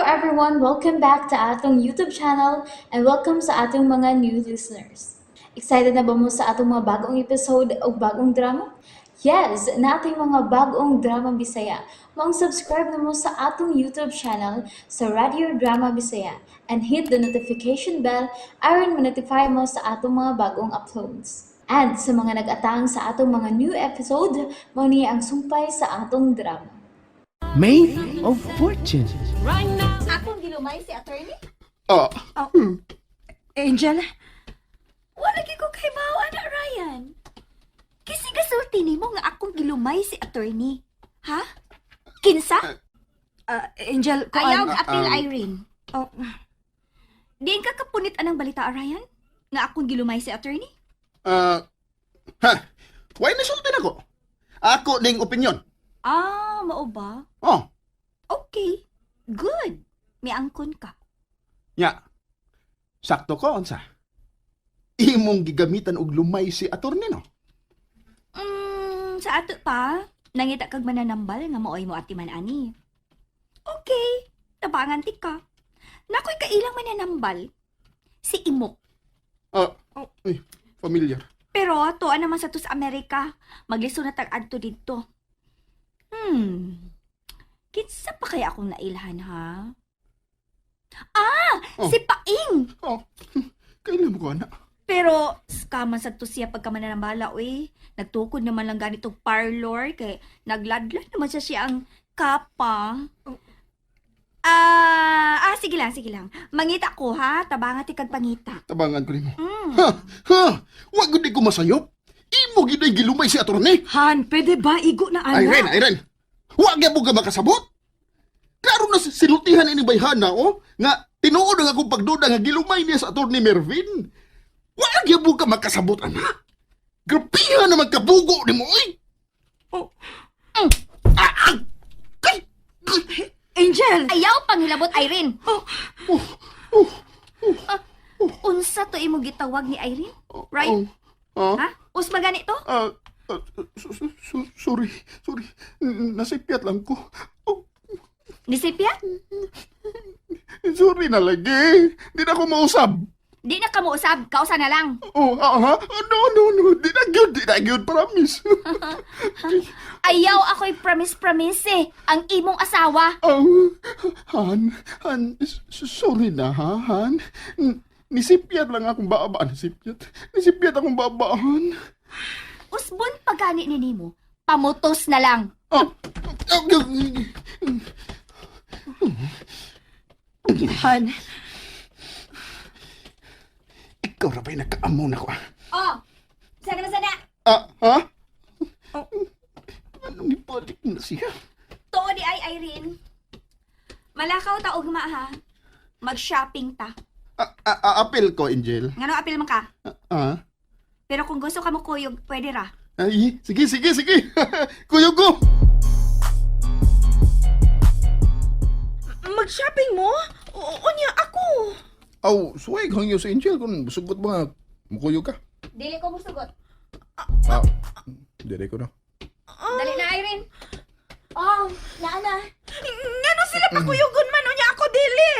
everyone! Welcome back to atong YouTube channel and welcome sa atong mga new listeners. Excited na ba mo sa atong mga bagong episode o bagong drama? Yes, na ating mga bagong drama Bisaya. Mag-subscribe na mo sa atong YouTube channel sa Radio Drama Bisaya and hit the notification bell aron ma-notify mo sa atong mga bagong uploads. And sa mga nag-atang sa atong mga new episode, mo niya ang sumpay sa atong drama. Made of Fortune. Akong gilumay si attorney? Ah, Angel? Wala gyud ko kay mao ana Ryan. Kasi gasulti nimo nga akong gilumay si attorney. Ha? Kinsa? Angel, ayaw appeal Irene. Oh. Diin ka kapunit anang balita Ryan? Nga akong gilumay si attorney? why nasultin ako? Ako ning opinion. Ah, mao ba? Oh, Okay. Good. May angkon ka. nya. Sakto ko, unsa? Imong gigamitan og lumay si attorney, no? Sa ato pa, nangita kag mananambal nga maoy mo ati man ani. Okay, tabangan ti ka. Nakoy kailang mananambal. Si Imok. Ay, familiar. Pero tuan naman sa to sa Amerika. Magliso na tag-adto dito. Kinsa pa kaya akong nailhan, ha? Oh. Si Paing! Oh, kailan mo ko, anak? Pero, skaman sa to siya pagka mananambala, uy. Nagtukod naman lang ganitong parlor, kay nagladlad naman siya ang kapa. Sige lang. Mangita ko, ha? Tabangat ikag pangita. Tabangan ko nimo. Wag gud ko masayop. Imo gid ay gilumay si attorney. Han, pwede ba igo na ana? Irene. Wag gyud ka makasabot. Klaro na sinultihan ini bayhana, oh, nga tinuod ang akong pagduda nga gilumay niya sa attorney Mervin. Wag gyud ka makasabot, anak. Grapihan naman kabugo nimo, oy. Oh. Kay. Angel! Ayaw panghilabot, Irene! Unsa to imo gitawag ni Irene? Right? Ha? Usma gani to? Sorry. Nasipyat lang ko. Nisipya? Sorry na lagi. Di na ako mausab. Di na ka mo usab, kausa na lang. No. Di na gyud, promise. Ayaw ako'y promise eh. Ang imong asawa. Han, sorry na, ha, Han. Nisipyat lang akong babaan. Nisipyat akong babaan. Usbon pagani ni nimo. Pamutos na lang. Han, Ikaw na ba'y nagkaamon ako, Oh, sana. ha? Anong ibalik na siya? Tuo di ay Irene. Malakaw ta ugma ha. Mag-shopping ta. Apel ko, Angel. Ngano apil man ka? Pero kung gusto ka mo kuyog, pwede ra. Ay, sige. Kuya ko! mag-shopping mo? O niya ako. Aw, suway kang iyo sa Angel kung sugot ba mukuyo ka. Dili ko musugot. Dili ko na. Dali na Irene. Oh, naana. Ngano sila pakuyugon man o niya ako dili.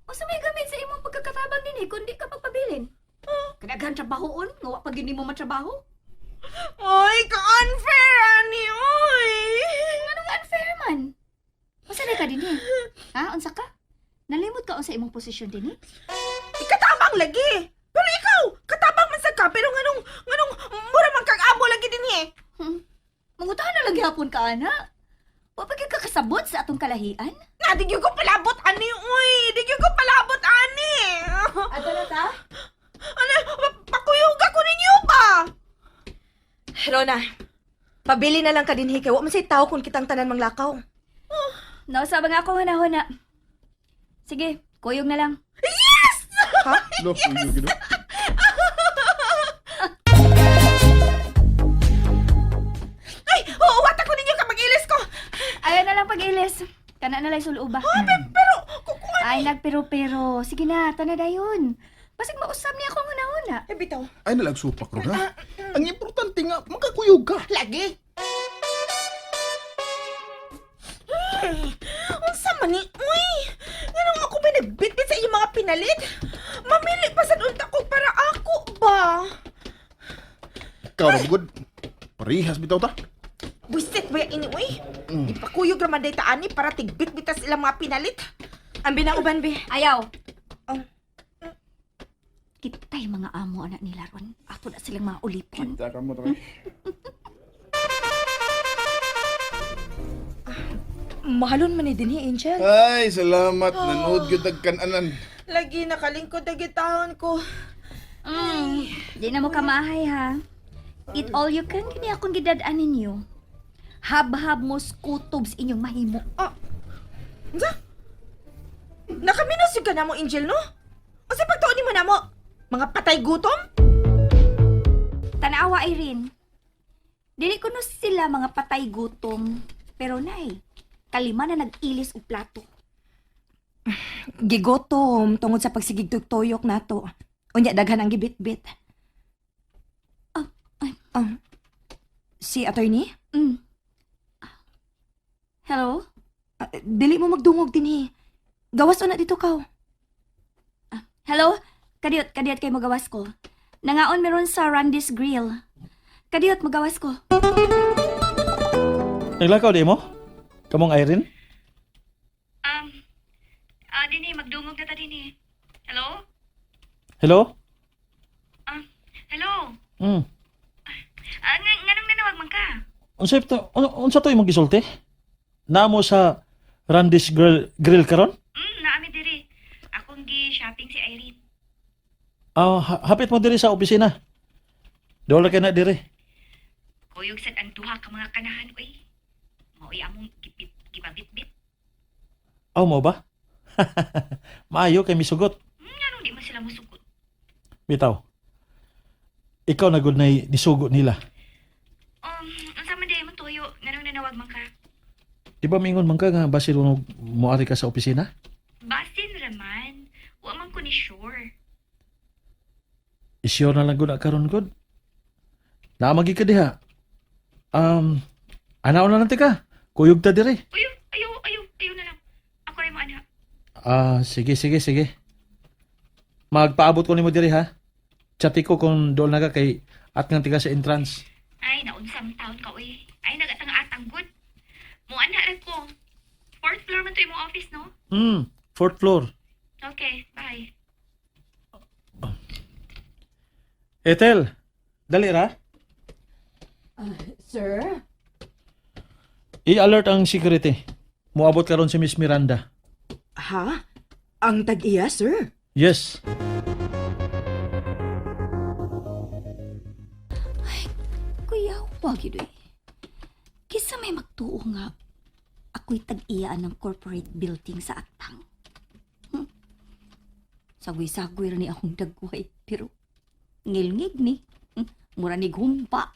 O sa may gamit sa imong pagkakatabang din kundi ka pagpabilin. Kadaghan trabahoon, nga pag hindi mo matrabaho. Oy, ka-unfair, ani, oy. Anong unfair man? Masanay ka din Ha? Unsa ka? Nalimot ka unsa imong posisyon din Ikatabang lagi. Pero ikaw, katabang man sa ka, pero nganong mura man kag-amo lagi din Mangutahan na lagi hapon ka, ana. Wa pa gyud ka kasabot sa atong kalahian? Na, di gyud ko palabot, ani, oy. Di gyud ko palabot, ani. Ato na ta? Ano, pakuyog ako ninyo ba? Rona, pabili na lang ka din, kay wa man say tao kung kitang tanan manglakaw. Nausa ba nga ako huna-huna? Sige, kuyog na lang. Ha? No, kuyo gino. Ay, wata ko ninyo ka mag-ilis ko. Ayaw na lang pag-ilis. Kana na lang suluba. Pero, Ay, nagpero-pero. Sige na, tana dayon. Basig mausap niya ako huna-huna. bitaw. Ay nalagsupak ro ha. Ang importante nga magkakuyog ka. Lagi. Unsa man ni? Uy! pinalit. Mamili pa sa unta ko para ako ba? Ikaw na bugod. Parihas bitaw ta. Buisit ba ini uy? Ipakuyog raman day taani para tigbit bitas ilang mga pinalit. Ang binauban be. Ayaw. Oh. Kitay mga amo anak nila ron. Ato na silang mga ulipon. Kita ka mo to. Mahalon man ni dinhi, Angel. Ay, salamat. Nanood yun tagkananan. Lagi nakalingkod na gitahon ko. Di na mo kamahay ha. Eat all you can, kini akong gidadaan ninyo. Hab-hab mo skutobs inyong mahimo. Unsa? Nakaminas yung ka na mo, Angel, no? O sa pagtuon mo na mo? Mga patay gutom? Tanawa, Irene. Dili ko no sila mga patay gutom. Pero nay, kalima na nag-ilis og plato. Gigotom tungod sa pagsigigtog toyok nato. Unya daghan ang gibit-bit. Si attorney? Hello? Dili mo magdungog dinhi. Gawas na dito kaw. Hello? Kadiyot kay magawas ko. Nangaon meron sa Randy's Grill. Kadiyot magawas ko. Naglakaw di mo? Kamong Irene? Dini, magdungog na ta dini. Hello? Hello? Hello? Nganong nanawag man ka? Unsa to imong gisulti? Namo sa Randy's Grill karon? Naami diri. Akong gi-shopping si Irene. Hapit mo diri sa opisina. Dola ka na diri. Kuyog sad ang duha ka mga kanahan, uy. Maoy among gipabit-bit. Mo ba? Maayo kay misugot. Nganong di man sila musugot? Bitaw. Ikaw na gud nay nisugot nila. Unsa man di mo tuyo? Nganong nanawag man ka? Di ba mingon man ka nga basil mo moari ka sa opisina? Basin raman. Wa man ko ni sure. Isyo na lang gud na karon gud. Naamagi ka diha. Anaw na lang ka. Kuyog ta diri. Ayaw na lang. Ako rin mo anak. Sige. Magpaabot ko nimo diri ha. Chati ko kung doon na ka kay at nga tiga sa entrance. Ay, naunsam taon ka, uy. Ay, nagatang-atang good. Mo anak rin ko. 4th floor man to imong office, no? 4th floor. Okay, bye. Ethel, dali ra. Sir? I-alert ang security. Muabot karon si Miss Miranda. Ha? Ang tag-iya, sir? Yes. Kuya, wag yun eh. Kisa may magtuo nga, ako'y tag-iyaan ng corporate building sa atang. Sagoy-sagoy rin ni akong dagway, pero ngilngig ni. Mura ni gumpa.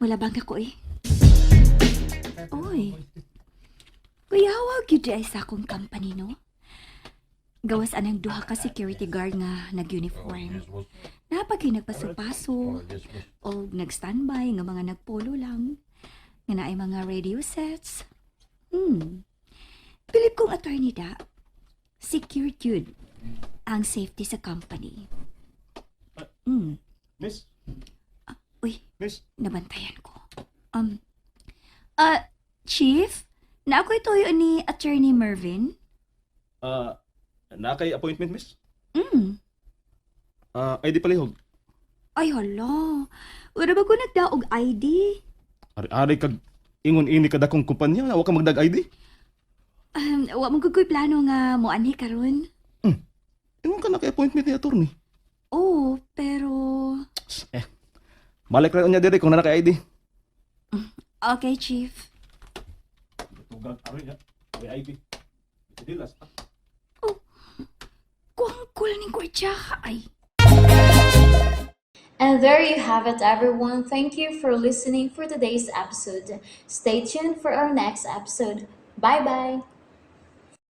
Malabang ako eh. Oy. Kuya, wag yun di ay sa akong company, no? Gawas anang duha ka security guard nga nag-uniform. Napag nagpaso-paso o nag-standby nga mga nagpolo lang. Nga naay mga radio sets. Pilip kong attorney da. Secured yun ang safety sa company. Miss? Uy, Miss? nabantayan ko. Chief, na ako ito yun ni Attorney Mervin? Na kay appointment, miss? ID palihog. Ay, hala. Wala ba ko nagdaog ID? Ari kag ingon ini kada kong kumpanya, wa ka magdag ID. Wa mo gugoy plano nga mo anhi karon. Ingon ka na kay appointment ni attorney. Oh, pero... Balik ra unya diri kung na kay ID. Okay, Chief. Tugang ari ya. May ID. Dilas. Kuang-kul ning kwartya ay. And there you have it, everyone. Thank you for listening for today's episode. Stay tuned for our next episode. Bye bye.